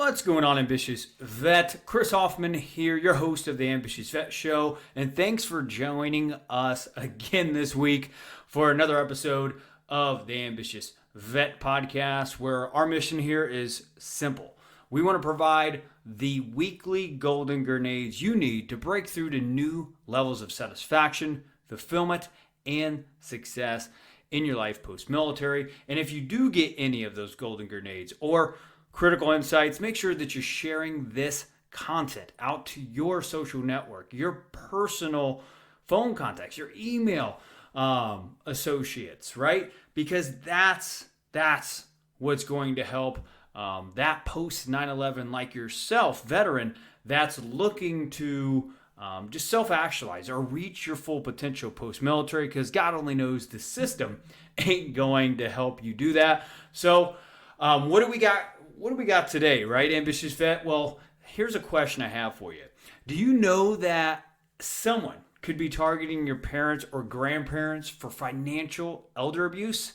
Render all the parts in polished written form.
What's going on, Ambitious Vet? Chris Hoffman here, your host of the Ambitious Vet Show, and thanks for joining us again this week for another episode of the Ambitious Vet Podcast, where our mission here is simple. We want to provide the weekly golden grenades you need to break through to new levels of satisfaction, fulfillment, and success in your life post-military. And if you do get any of those golden grenades or critical insights, make sure that you're sharing this content out to your social network, your personal phone contacts, your email associates, right? Because that's what's going to help that post 9/11 like yourself, veteran, that's looking to just self-actualize or reach your full potential post-military, because God only knows the system ain't going to help you do that. So what do we got today, right, Ambitious Vet? Well, here's a question I have for you. Do you know that someone could be targeting your parents or grandparents for financial elder abuse?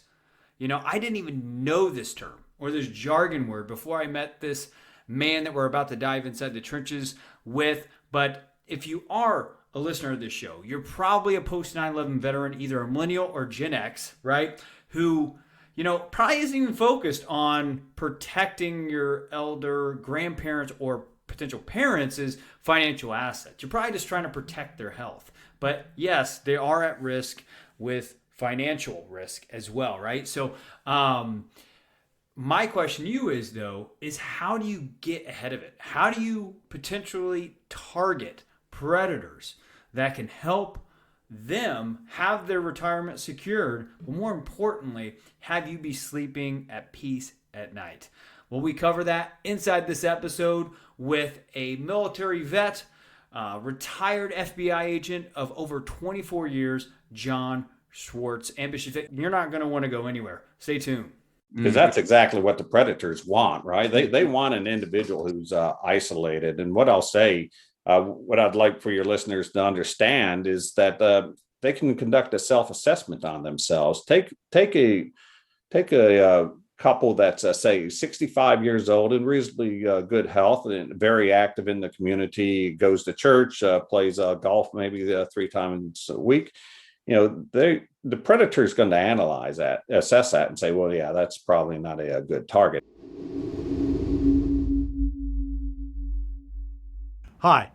You know, I didn't even know this term or this jargon word before I met this man that we're about to dive inside the trenches with. But if you are a listener of this show, you're probably a post 9/11 veteran, either a millennial or Gen X, right? Who, you know, probably isn't even focused on protecting your elder grandparents or potential parents' financial assets. You're probably just trying to protect their health. But yes, they are at risk with financial risk as well, right? So my question to you is, though, is how do you get ahead of it? How do you potentially target predators that can help them have their retirement secured, but more importantly, have you be sleeping at peace at night? Well, we cover that inside this episode with a military vet, retired FBI agent of over 24 years, John Schwartz. Ambitious vet, you're not going to want to go anywhere. Stay tuned. Because that's exactly what the predators want, right? They want an individual who's isolated. And what I'll say, what I'd like for your listeners to understand is that they can conduct a self-assessment on themselves. Take a couple that's say 65 years old and reasonably good health and very active in the community, goes to church, plays golf maybe 3 times a week. You know, the predator is going to assess that, and say, well, yeah, that's probably not a good target. Hi,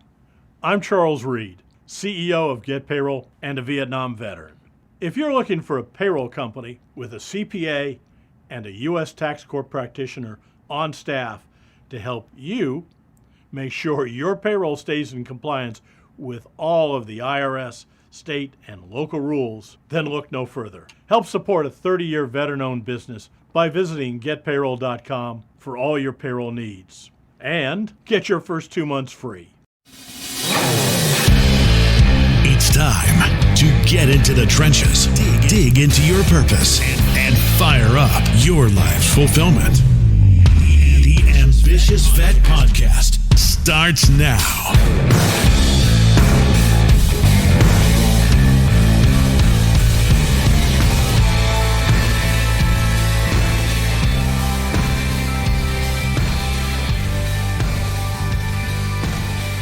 I'm Charles Reed, CEO of Get Payroll and a Vietnam veteran. If you're looking for a payroll company with a CPA and a U.S. Tax Corp practitioner on staff to help you make sure your payroll stays in compliance with all of the IRS, state, and local rules, then look no further. Help support a 30-year veteran-owned business by visiting getpayroll.com for all your payroll needs. And get your first 2 months free. It's time to get into the trenches, dig into your purpose, and fire up your life's fulfillment. The Ambitious Vet Podcast starts now.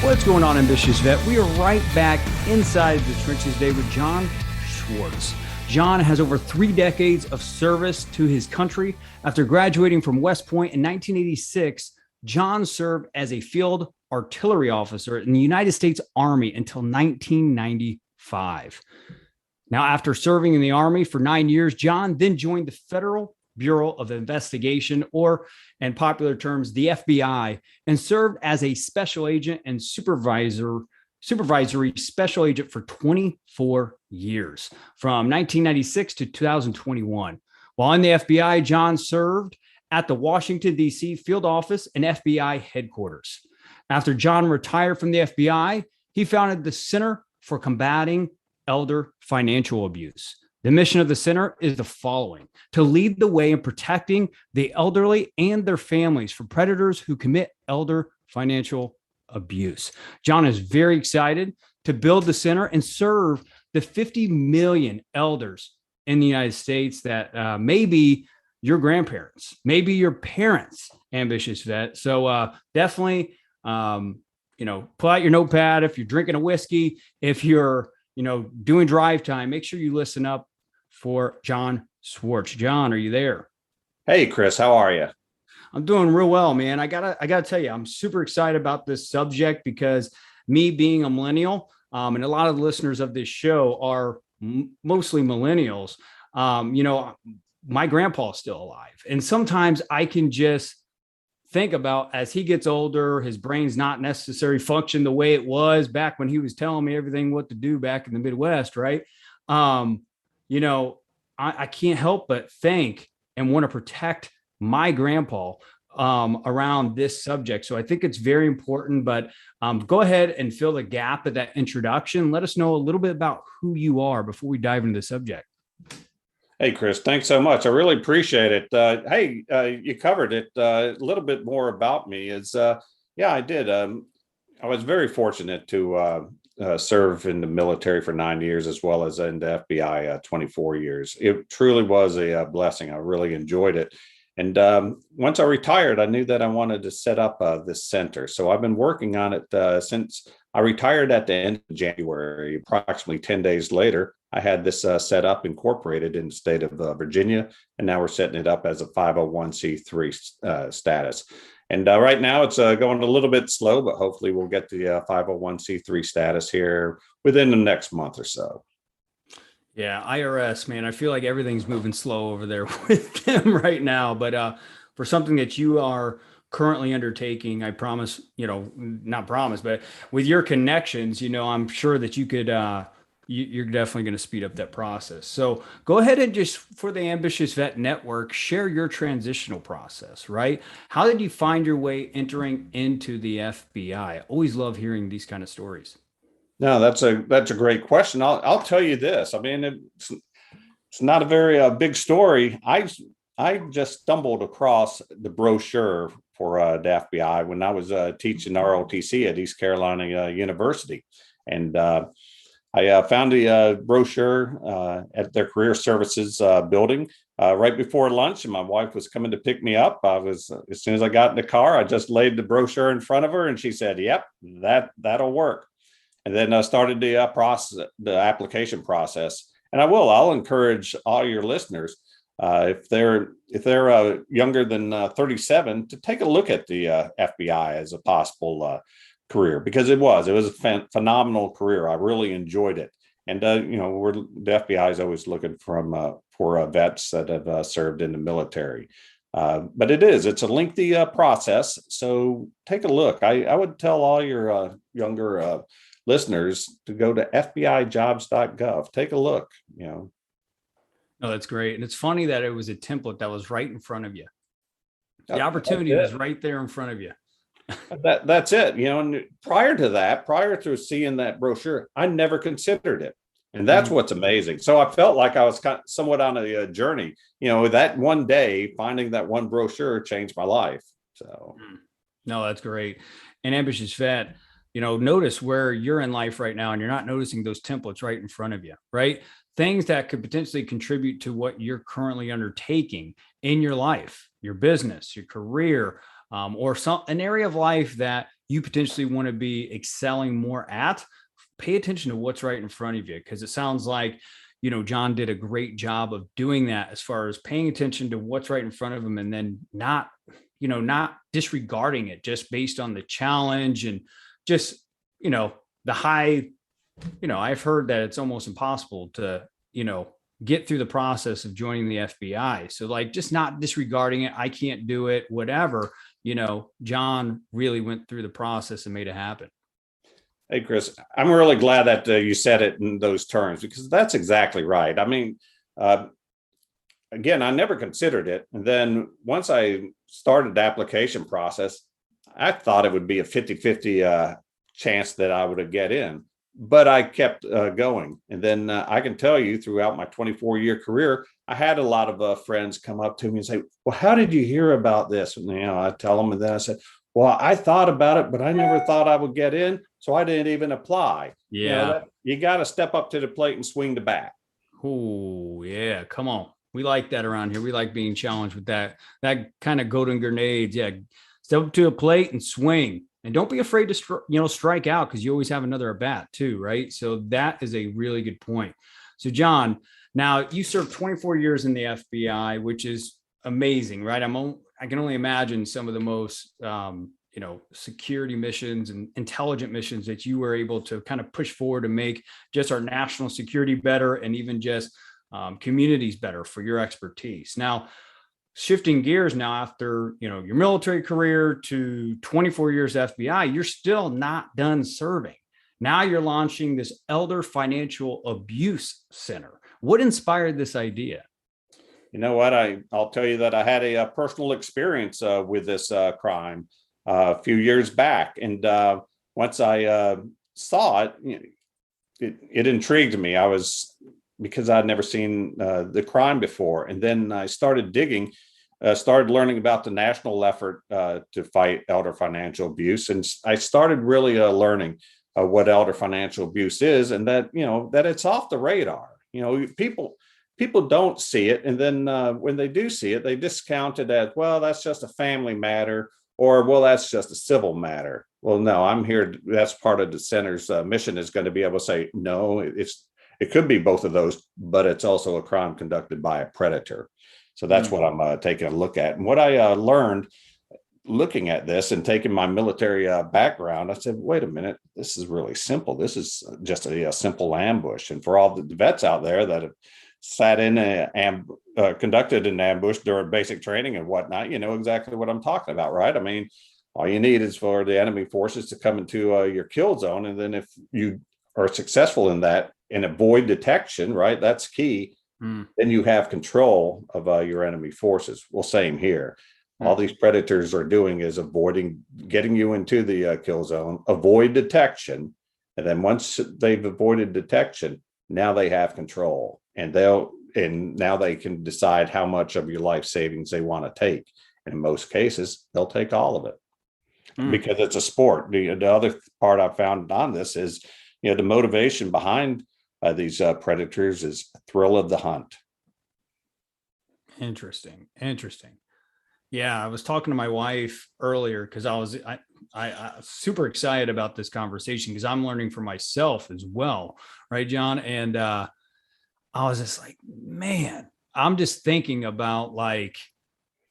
What's going on, Ambitious Vet? We are right back inside the trenches today with John Schwartz. John has over 3 decades of service to his country. After graduating from West Point in 1986, John served as a field artillery officer in the United States Army until 1995. Now, after serving in the Army for 9 years, John then joined the Federal Bureau of Investigation, or in popular terms, the FBI, and served as a special agent and supervisory special agent for 24 years, from 1996 to 2021. While in the FBI, John served at the Washington, D.C. field office and FBI headquarters. After John retired from the FBI, he founded the Center for Combating Elder Financial Abuse. The mission of the center is the following: to lead the way in protecting the elderly and their families from predators who commit elder financial abuse. John is very excited to build the center and serve the 50 million elders in the United States that maybe your grandparents, maybe your parents Ambitious Vet. So definitely, pull out your notepad. If you're drinking a whiskey, if you're, doing drive time, make sure you listen up for John Schwartz. John, are you there? Hey, Chris, how are you? I'm doing real well, man. I gotta tell you, I'm super excited about this subject because me being a millennial, and a lot of the listeners of this show are mostly millennials. My grandpa's still alive, and sometimes I can just think about as he gets older, his brain's not necessarily function the way it was back when he was telling me everything what to do back in the Midwest, right? I can't help but think and want to protect my grandpa around this subject. So I think it's very important, but go ahead and fill the gap of that introduction. Let us know a little bit about who you are before we dive into the subject. Hey, Chris, thanks so much. I really appreciate it. You covered it. A little bit more about me is, I did. I was very fortunate to serve in the military for 9 years, as well as in the FBI 24 years. It truly was a blessing. I really enjoyed it. And once I retired, I knew that I wanted to set up this center. So I've been working on it since I retired at the end of January. Approximately 10 days later, I had this set up, incorporated in the state of Virginia, and now we're setting it up as a 501c3 status. And right now it's going a little bit slow, but hopefully we'll get the 501c3 status here within the next month or so. Yeah, IRS, man, I feel like everything's moving slow over there with them right now. But for something that you are currently undertaking, I promise, not promise, but with your connections, I'm sure that you could, you're definitely going to speed up that process. So go ahead and just, for the Ambitious Vet Network, share your transitional process, right? How did you find your way entering into the FBI? I always love hearing these kind of stories. No, that's a great question. I'll tell you this. I mean, it's not a very big story. I just stumbled across the brochure for the FBI when I was teaching ROTC at East Carolina University, and I found the brochure at their career services building right before lunch, and my wife was coming to pick me up. As soon as I got in the car, I just laid the brochure in front of her, and she said, "Yep, that'll work." And then I started the application process. And I'll encourage all your listeners, if they're younger than 37, to take a look at the FBI as a possible career, because it was a phenomenal career. I really enjoyed it. And the FBI is always looking for vets that have served in the military. But it's a lengthy process. So take a look. I would tell all your younger listeners to go to fbijobs.gov. Take a look. No, that's great. And it's funny that it was a template that was right in front of you. The opportunity was right there in front of you. That's it. And prior to seeing that brochure, I never considered it. And that's what's amazing. So I felt like I was somewhat on a journey. That one day, finding that one brochure changed my life. So, no, that's great. And Ambitious Vet, notice where you're in life right now, and you're not noticing those templates right in front of you, right? Things that could potentially contribute to what you're currently undertaking in your life, your business, your career, or an area of life that you potentially want to be excelling more at. Pay attention to what's right in front of you, because it sounds like, John did a great job of doing that, as far as paying attention to what's right in front of him, and then not disregarding it just based on the challenge and just, the high, I've heard that it's almost impossible to, get through the process of joining the FBI. So just not disregarding it. I can't do it, whatever, John really went through the process and made it happen. Hey, Chris, I'm really glad that you said it in those terms, because that's exactly right. I mean, again, I never considered it. And then once I started the application process, I thought it would be a 50-50 chance that I would get in, but I kept going. And then I can tell you, throughout my 24-year career, I had a lot of friends come up to me and say, "Well, how did you hear about this?" And I tell them, and then I said, "Well, I thought about it, but I never thought I would get in, so I didn't even apply." Yeah, you got to step up to the plate and swing the bat. Oh, yeah. Come on. We like that around here. We like being challenged with that kind of golden grenades. Yeah. Step up to a plate and swing. And don't be afraid to, strike out, because you always have another at bat too, right? So that is a really good point. So John, now you served 24 years in the FBI, which is amazing, right? I can only imagine some of the most, security missions and intelligent missions that you were able to kind of push forward to make just our national security better, and even just communities better for your expertise. Now, shifting gears now after, your military career to 24 years FBI, you're still not done serving. Now you're launching this Elder Financial Abuse Center. What inspired this idea? You know what? I'll tell you that I had a personal experience with this crime a few years back. And once I saw it, it intrigued me. Because I'd never seen the crime before. And then I started digging, started learning about the national effort to fight elder financial abuse. And I started really learning what elder financial abuse is, and that, that it's off the radar. People don't see it. And then when they do see it, they discount it as, well, that's just a family matter, or, well, that's just a civil matter. Well, no, I'm here. That's part of the center's mission, is going to be able to say, no, it could be both of those, but it's also a crime conducted by a predator. So that's what I'm taking a look at. And what I learned looking at this and taking my military background, I said, wait a minute, this is really simple. This is just a simple ambush. And for all the vets out there that have sat in and conducted an ambush during basic training and whatnot, you know exactly what I'm talking about, right? I mean, all you need is for the enemy forces to come into your kill zone. And then if you are successful in that and avoid detection, right? That's key. Then you have control of your enemy forces. Well, same here. All these predators are doing is avoiding getting you into the kill zone, avoid detection. And then once they've avoided detection, now they have control, and now they can decide how much of your life savings they want to take. And in most cases, they'll take all of it because it's a sport. The other part I found on this is, the motivation behind these predators is thrill of the hunt. Interesting. Yeah, I was talking to my wife earlier because I was super excited about this conversation, because I'm learning for myself as well, right, John? And I was just like, man, I'm just thinking about like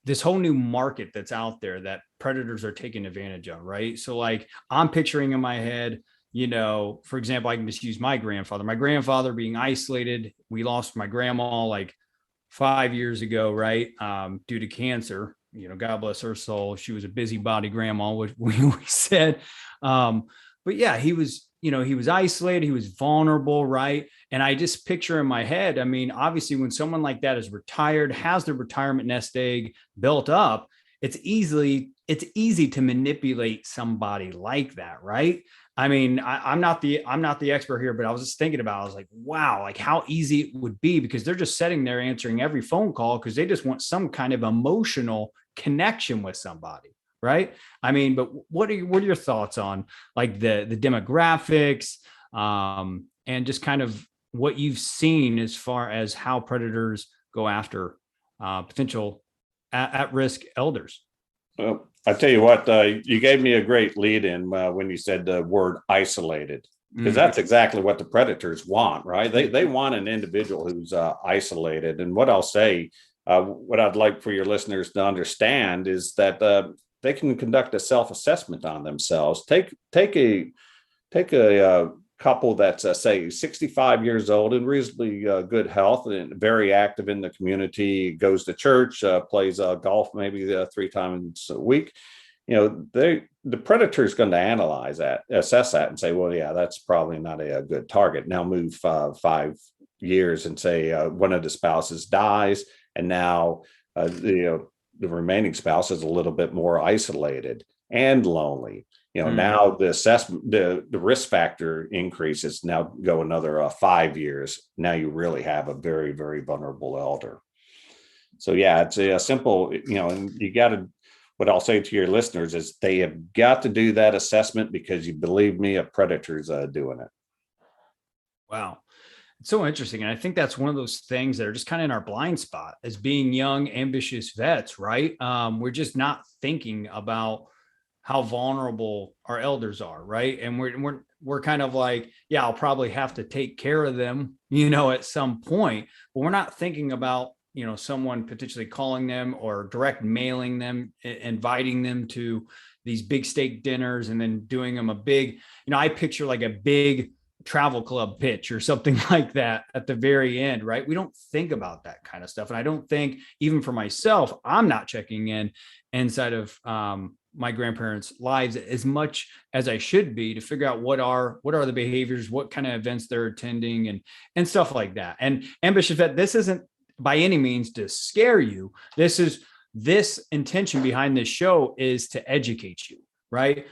this whole new market that's out there that predators are taking advantage of, right? So like I'm picturing in my head, for example, I can just use my grandfather being isolated. We lost my grandma like 5 years ago, right? Due to cancer, God bless her soul. She was a busybody grandma, which we said. But yeah, he was isolated. He was vulnerable, right? And I just picture in my head, I mean, obviously when someone like that is retired, has their retirement nest egg built up, it's easy to manipulate somebody like that, right? I mean, I'm not the expert here, but I was just thinking about, I was like, wow, like how easy it would be, because they're just sitting there answering every phone call because they just want some kind of emotional connection with somebody, right? I mean, but what are your thoughts on like the demographics and just kind of what you've seen as far as how predators go after potential at-risk elders? Well, I tell you what, you gave me a great lead in when you said the word isolated, because that's exactly what the predators want, right? They want an individual who's isolated. And what I'll say, what I'd like for your listeners to understand is that they can conduct a self-assessment on themselves. Take a couple that's say 65 years old and reasonably good health and very active in the community, goes to church, plays golf maybe 3 times a week. The predator is going to assess that and say, well, yeah, that's probably not a good target. Now move 5 years and say one of the spouses dies, and now the remaining spouse is a little bit more isolated and lonely. Now the assessment, the risk factor increases. Now go another 5 years. Now you really have a very, very vulnerable elder. So yeah, it's a simple, and you got to, what I'll say to your listeners is they have got to do that assessment, because you believe me, a predator's doing it. Wow. It's so interesting. And I think that's one of those things that are just kind of in our blind spot as being young, ambitious vets, right? We're just not thinking about how vulnerable our elders are, right? And we're kind of like, yeah, I'll probably have to take care of them, at some point, but we're not thinking about, someone potentially calling them or direct mailing them, inviting them to these big steak dinners and then doing them a big, I picture like a big travel club pitch or something like that at the very end, right? We don't think about that kind of stuff. And I don't think, even for myself, I'm not checking in inside of my grandparents' lives as much as I should be to figure out what are the behaviors, what kind of events they're attending and stuff like that. And ambitious vet, this isn't by any means to scare you. This intention behind this show is to educate you, right?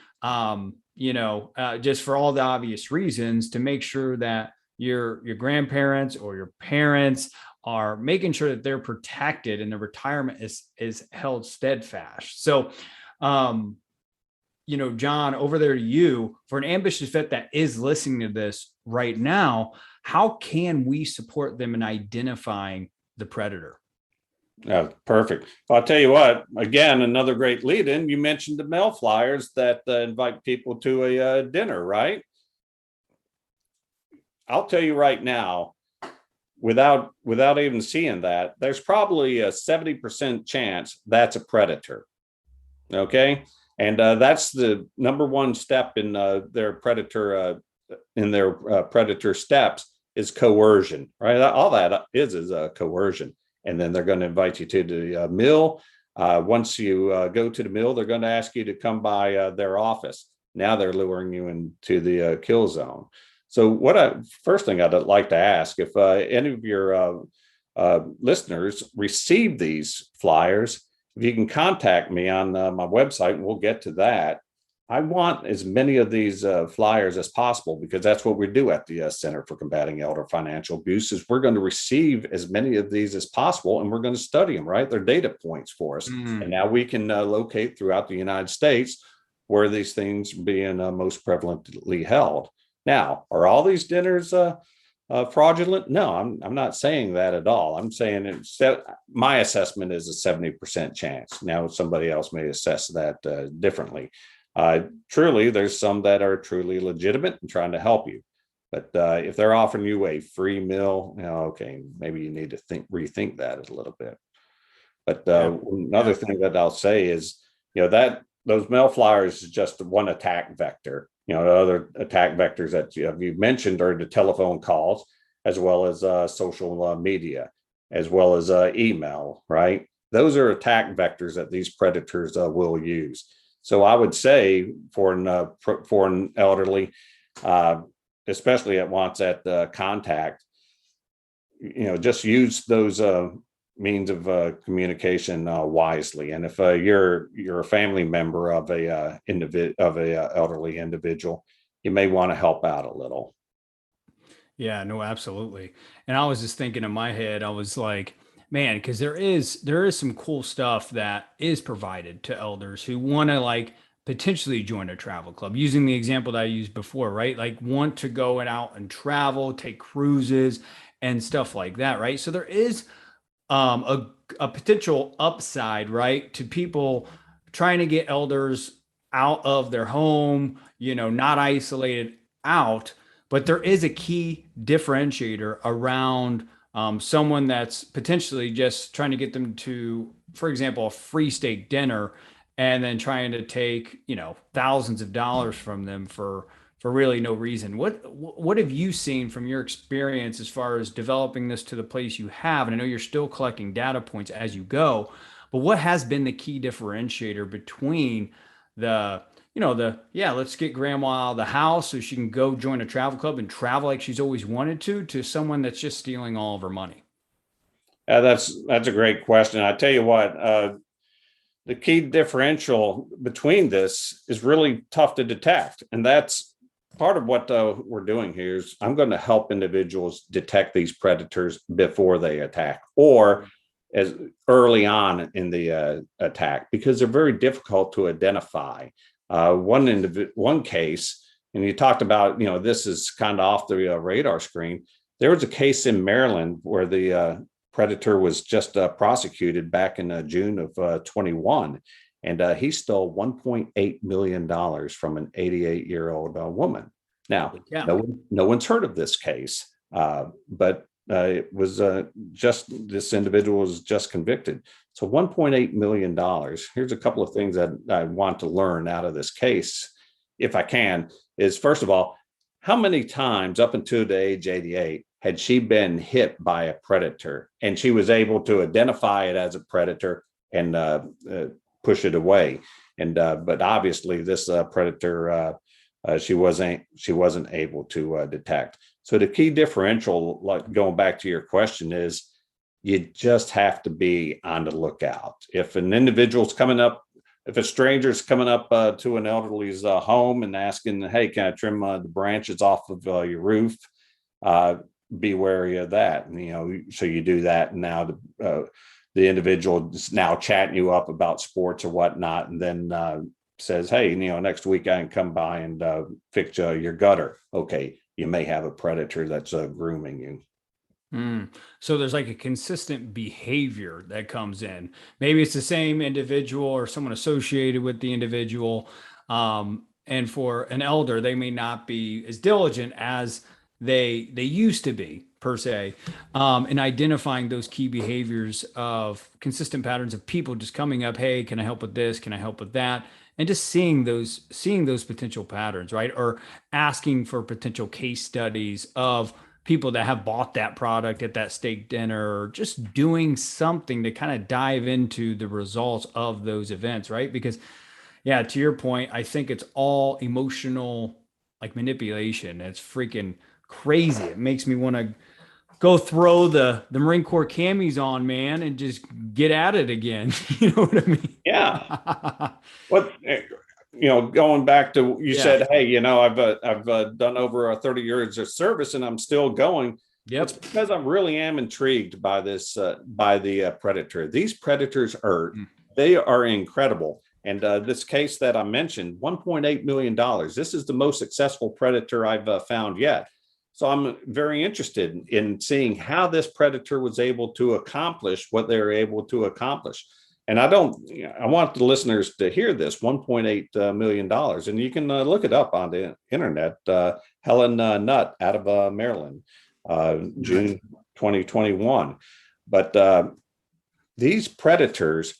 Just for all the obvious reasons, to make sure that your grandparents or your parents are making sure that they're protected and their retirement is held steadfast. So, John, over there to you, for an ambitious vet that is listening to this right now, how can we support them in identifying the predator? Yeah, perfect. Well, I'll tell you what, again, another great lead in. You mentioned the mail flyers that invite people to a dinner, right? I'll tell you right now, without even seeing that, there's probably a 70% chance that's a predator. Okay. And that's the number one step in their predator steps is coercion, right? All that is coercion. And then they're going to invite you to the mill. Once you go to the mill, they're going to ask you to come by their office. Now they're luring you into the kill zone. So first thing I'd like to ask, if any of your listeners receive these flyers, if you can contact me on my website, and we'll get to that. I want as many of these flyers as possible, because that's what we do at the Center for Combating Elder Financial Abuse, is we're going to receive as many of these as possible, and we're going to study them, right? They're data points for us. And now we can locate throughout the United States where these things are being most prevalently held. Now, are all these dinners fraudulent? No, I'm not saying that at all. I'm saying my assessment is a 70% chance. Now, somebody else may assess that differently. Truly, there's some that are truly legitimate and trying to help you. But if they're offering you a free meal, okay, maybe you need to rethink that a little bit. But another thing that I'll say is, that those mail flyers is just one attack vector. The other attack vectors that you mentioned are the telephone calls, as well as social media, as well as email, right? Those are attack vectors that these predators will use. So I would say for an elderly, especially that wants that contact, just use those means of communication wisely. And if you're a family member of a elderly individual, you may want to help out a little. Yeah, no, absolutely. And I was just thinking in my head, I was like, man, because there is some cool stuff that is provided to elders who want to potentially join a travel club, using the example that I used before, right? Like want to go out and travel, take cruises and stuff like that, right? So there is a potential upside, right, to people trying to get elders out of their home, not isolated out. But there is a key differentiator around someone that's potentially just trying to get them to, for example, a free steak dinner, and then trying to take, thousands of dollars from them for really no reason. What have you seen from your experience as far as developing this to the place you have? And I know you're still collecting data points as you go, but what has been the key differentiator between let's get grandma out of the house so she can go join a travel club and travel like she's always wanted to someone that's just stealing all of her money? That's a great question. I tell you what, the key differential between this is really tough to detect. And that's part of what we're doing here is I'm going to help individuals detect these predators before they attack, or as early on in the attack, because they're very difficult to identify. One case, and you talked about, this is kind of off the radar screen. There was a case in Maryland where the predator was just prosecuted back in June of 21, and he stole $1.8 million from an 88-year-old woman. Now, Yeah. no one's heard of this case, but it was just this individual was just convicted. So $1.8 million. Here's a couple of things that I want to learn out of this case, if I can, is first of all, how many times up until the age 88 had she been hit by a predator and she was able to identify it as a predator and push it away? And but obviously this predator she wasn't able to detect. So the key differential, like going back to your question, is you just have to be on the lookout. If an individual's coming up, if a stranger's coming up to an elderly's home and asking, "Hey, can I trim the branches off of your roof?" Be wary of that. And, so you do that, and now the individual is now chatting you up about sports or whatnot, and then says, "Hey, next week I can come by and fix your gutter." Okay, you may have a predator that's grooming you. So there's like a consistent behavior that comes in. Maybe it's the same individual or someone associated with the individual. And for an elder, they may not be as diligent as they used to be, per se, in identifying those key behaviors of consistent patterns of people just coming up, "Hey, can I help with this? Can I help with that?" And just seeing those potential patterns, right? Or asking for potential case studies of people that have bought that product at that steak dinner, or just doing something to kind of dive into the results of those events, right? Because, yeah, to your point, I think it's all emotional, like manipulation. It's freaking crazy. It makes me want to go throw the Marine Corps camis on, man, and just get at it again. You know what I mean? Yeah. What going back to you said, "Hey, I've done over 30 years of service and I'm still going." Yep. It's because I really am intrigued by this by the predator. These predators they are incredible. And this case that I mentioned, $1.8 million. This is the most successful predator I've found yet. So I'm very interested in seeing how this predator was able to accomplish what they were able to accomplish. And I want the listeners to hear this, $1.8 million. And you can look it up on the internet. Helen Nutt out of Maryland, June 2021. But these predators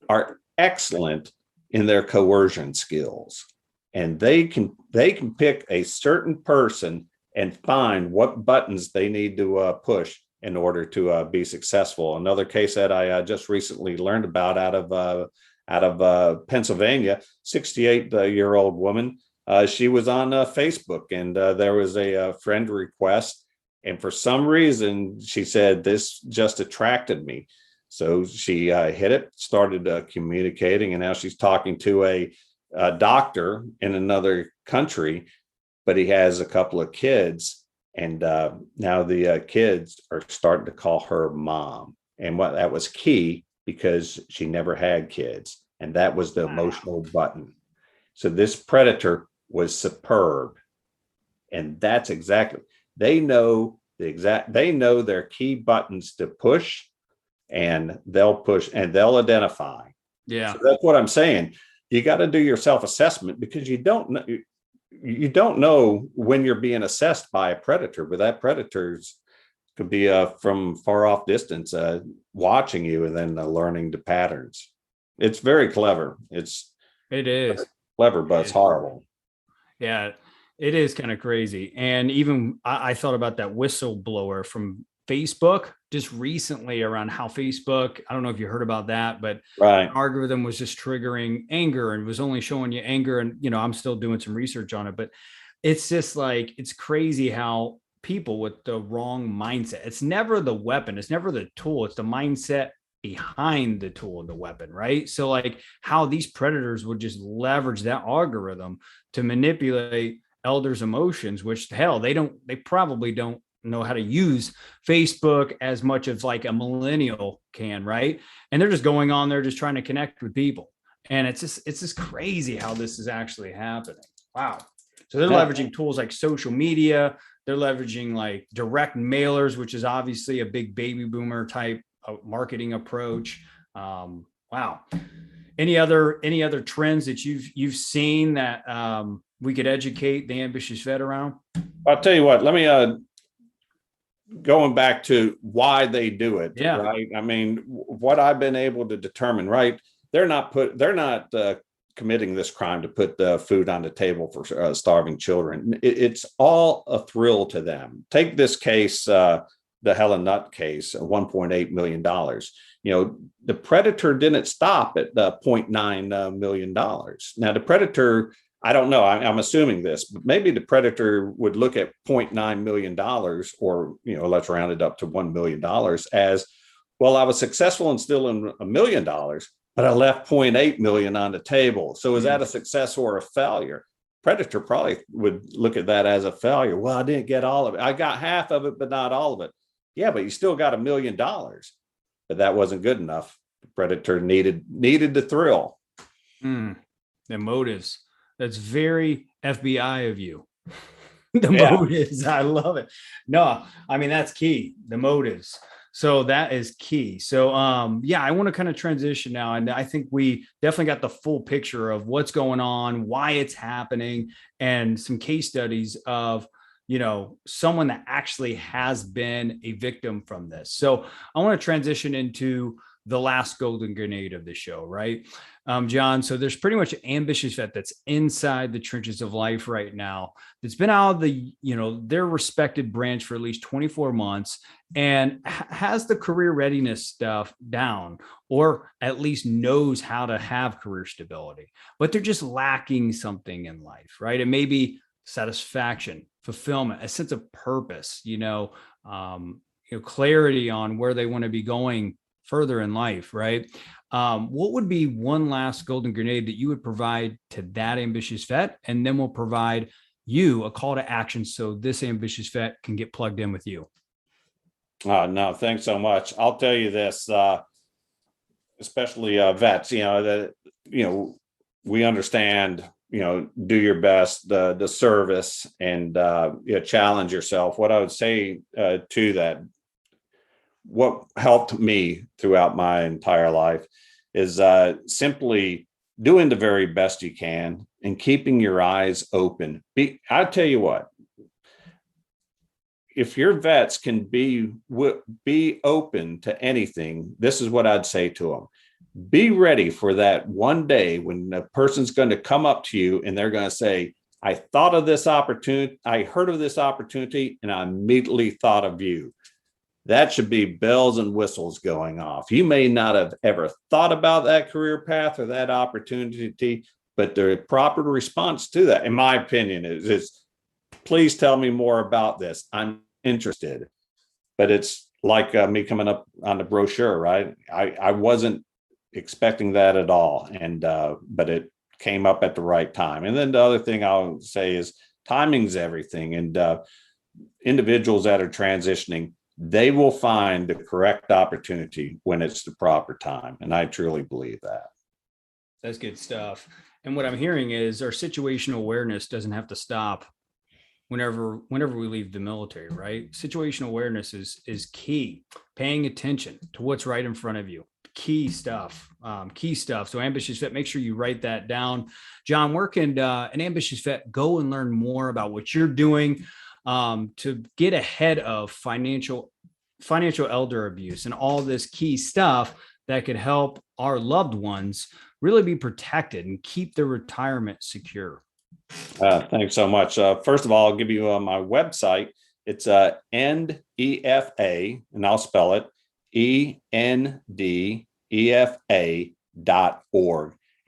are excellent in their coercion skills. And they can pick a certain person and find what buttons they need to push in order to be successful. Another case that I just recently learned about out of Pennsylvania, 68-year-old woman. She was on Facebook, and there was a friend request. And for some reason, she said, "This just attracted me." So she hit it, started communicating, and now she's talking to a doctor in another country, but he has a couple of kids. And now the kids are starting to call her mom. And that was key, because she never had kids. And that was the emotional button. So this predator was superb. And that's exactly, they know their key buttons to push, and they'll identify. Yeah. So that's what I'm saying. You got to do your self-assessment, because you don't know when you're being assessed by a predator, but that predators could be from far off distance watching you and then learning the patterns. It's very clever. It is clever, but it's horrible. Yeah, it is kind of crazy. And even I thought about that whistleblower from Facebook just recently around how Facebook, I don't know if you heard about that, but right, algorithm was just triggering anger and was only showing you anger. And, I'm still doing some research on it, but it's just like, it's crazy how people with the wrong mindset, it's never the weapon, it's never the tool, it's the mindset behind the tool and the weapon, right? So like how these predators would just leverage that algorithm to manipulate elders' emotions, which hell, they probably don't know how to use Facebook as much as like a millennial can, right? And they're just going on there, just trying to connect with people. And it's just crazy how this is actually happening. Wow. So they're leveraging tools like social media, They're leveraging like direct mailers, which is obviously a big baby boomer type of marketing approach. Wow. Any other trends that you've seen that we could educate the ambitious vet around? I'll tell you what, let me going back to why they do it. Yeah. Right. I mean, what I've been able to determine, right. They're not committing this crime to put the food on the table for starving children. It's all a thrill to them. Take this case, the Helen Nutt case, $1.8 million. The predator didn't stop at $0.9 million. Now, the predator, I don't know, I'm assuming this, but maybe the predator would look at $0.9 million, or, let's round it up to $1 million as, well, I was successful in stealing $1 million, but I left $0.8 million on the table. So is that a success or a failure? Predator probably would look at that as a failure. Well, I didn't get all of it. I got half of it, but not all of it. Yeah, but you still got $1 million. But that wasn't good enough. The predator needed the thrill. The motives. That's very FBI of you. Motives. I love it. No, I mean, that's key. The motives. So that is key. So, I want to kind of transition now. And I think we definitely got the full picture of what's going on, why it's happening, and some case studies of, someone that actually has been a victim from this. So I want to transition into the last golden grenade of the show, right? John, so there's pretty much an ambitious vet that's inside the trenches of life right now, that's been out of their respected branch for at least 24 months and has the career readiness stuff down, or at least knows how to have career stability, but they're just lacking something in life, right? It may be satisfaction, fulfillment, a sense of purpose, clarity on where they want to be going further in life, right? What would be one last golden grenade that you would provide to that ambitious vet? And then we'll provide you a call to action so this ambitious vet can get plugged in with you. No, thanks so much. I'll tell you this, especially vets, we understand, do your best, the service, and challenge yourself. What I would say to that, what helped me throughout my entire life is simply doing the very best you can and keeping your eyes open. I'll tell you what, if your vets can be open to anything, this is what I'd say to them. Be ready for that one day when the person's going to come up to you and they're going to say, I thought of this opportunity, I heard of this opportunity, and I immediately thought of you. That should be bells and whistles going off. You may not have ever thought about that career path or that opportunity, but the proper response to that, in my opinion, is please tell me more about this. I'm interested. But it's like me coming up on the brochure, right? I wasn't expecting that at all. And but it came up at the right time. And then the other thing I'll say is timing's everything. And individuals that are transitioning, they will find the correct opportunity when it's the proper time. And I truly believe that. That's good stuff. And what I'm hearing is our situational awareness doesn't have to stop whenever we leave the military, right? Situational awareness is key. Paying attention to what's right in front of you. Key stuff. So ambitious vet, make sure you write that down. John, where can an ambitious vet go and learn more about what you're doing to get ahead of financial elder abuse and all this key stuff that could help our loved ones really be protected and keep their retirement secure? Thanks so much. First of all, I'll give you my website. It's ENDEFA, and I'll spell it ENDEFA.org.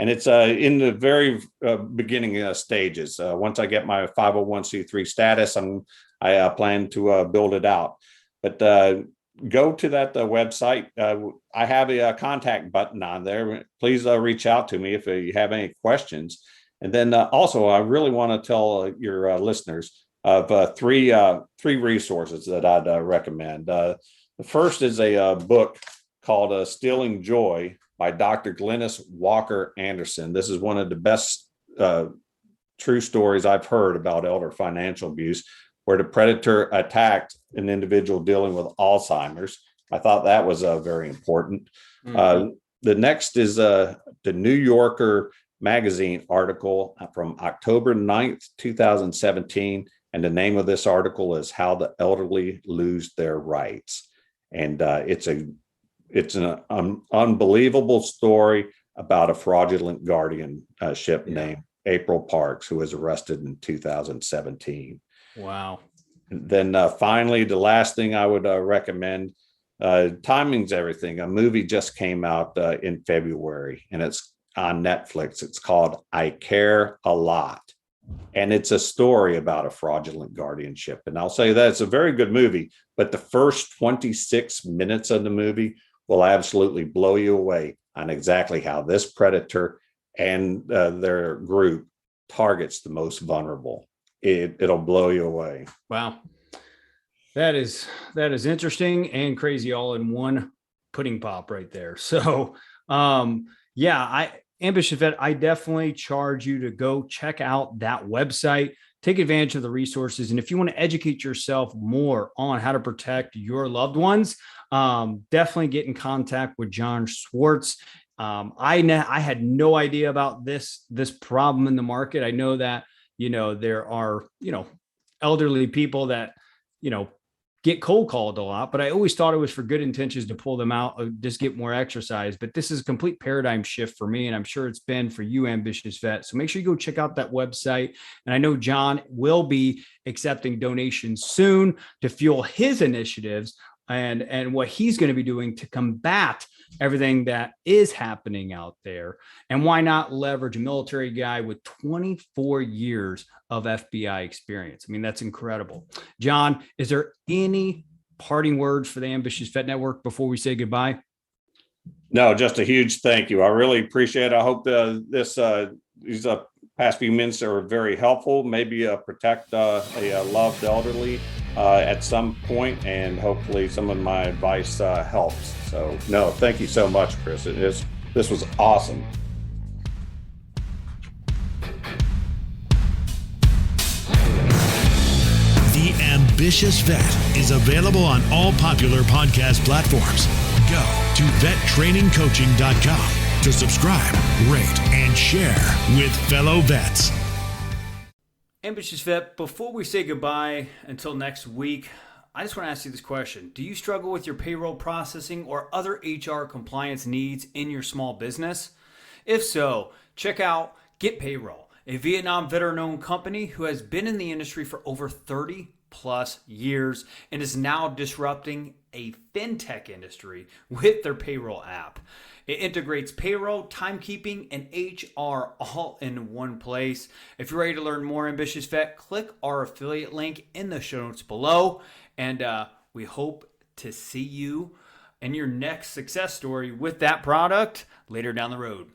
And it's in the very beginning stages. Once I get my 501c3 status, I plan to build it out. But go to that website. I have a contact button on there. Please reach out to me if you have any questions. And then also, I really want to tell your listeners of three resources that I'd recommend. The first is a book called Stealing Joy by Dr. Glennis Walker Anderson. This is one of the best true stories I've heard about elder financial abuse, where the predator attacked an individual dealing with Alzheimer's. I thought that was very important. The next is the New Yorker magazine article from October 9th, 2017. And the name of this article is How the Elderly Lose Their Rights. And it's an unbelievable story about a fraudulent guardianship named April Parks, who was arrested in 2017. Wow. Then finally, the last thing I would recommend, timing's everything. A movie just came out in February, and it's on Netflix. It's called I Care a Lot. And it's a story about a fraudulent guardianship. And I'll say that it's a very good movie, but the first 26 minutes of the movie will absolutely blow you away on exactly how this predator and their group targets the most vulnerable. It'll blow you away. Wow. That is interesting and crazy all in one pudding pop right there. So, Ambitious Vet, I definitely charge you to go check out that website, take advantage of the resources. And if you want to educate yourself more on how to protect your loved ones, definitely get in contact with John Schwartz. I had no idea about this problem in the market. I know that, there are, elderly people that, get cold called a lot, but I always thought it was for good intentions to pull them out, just get more exercise. But this is a complete paradigm shift for me, and I'm sure it's been for you, Ambitious Vet. So make sure you go check out that website. And I know John will be accepting donations soon to fuel his initiatives and what he's going to be doing to combat everything that is happening out there. And why not leverage a military guy with 24 years of FBI experience? I mean, that's incredible. John, is there any parting words for the Ambitious Vet Network before we say goodbye? No, just a huge thank you. I really appreciate it. I hope these past few minutes are very helpful. Maybe protect a loved elderly at some point, and hopefully some of my advice helps. So, no, thank you so much, Chris. This was awesome. The Ambitious Vet is available on all popular podcast platforms. Go to vettrainingcoaching.com to subscribe, rate, and share with fellow vets. Ambitious Vet, before we say goodbye until next week, I just want to ask you this question. Do you struggle with your payroll processing or other HR compliance needs in your small business? If so, check out Get Payroll, a Vietnam veteran-owned company who has been in the industry for over 30 plus years and is now disrupting a fintech industry with their payroll app. It integrates payroll, timekeeping, and HR all in one place. If you're ready to learn more, Ambitious Vet, click our affiliate link in the show notes below. And we hope to see you in your next success story with that product later down the road.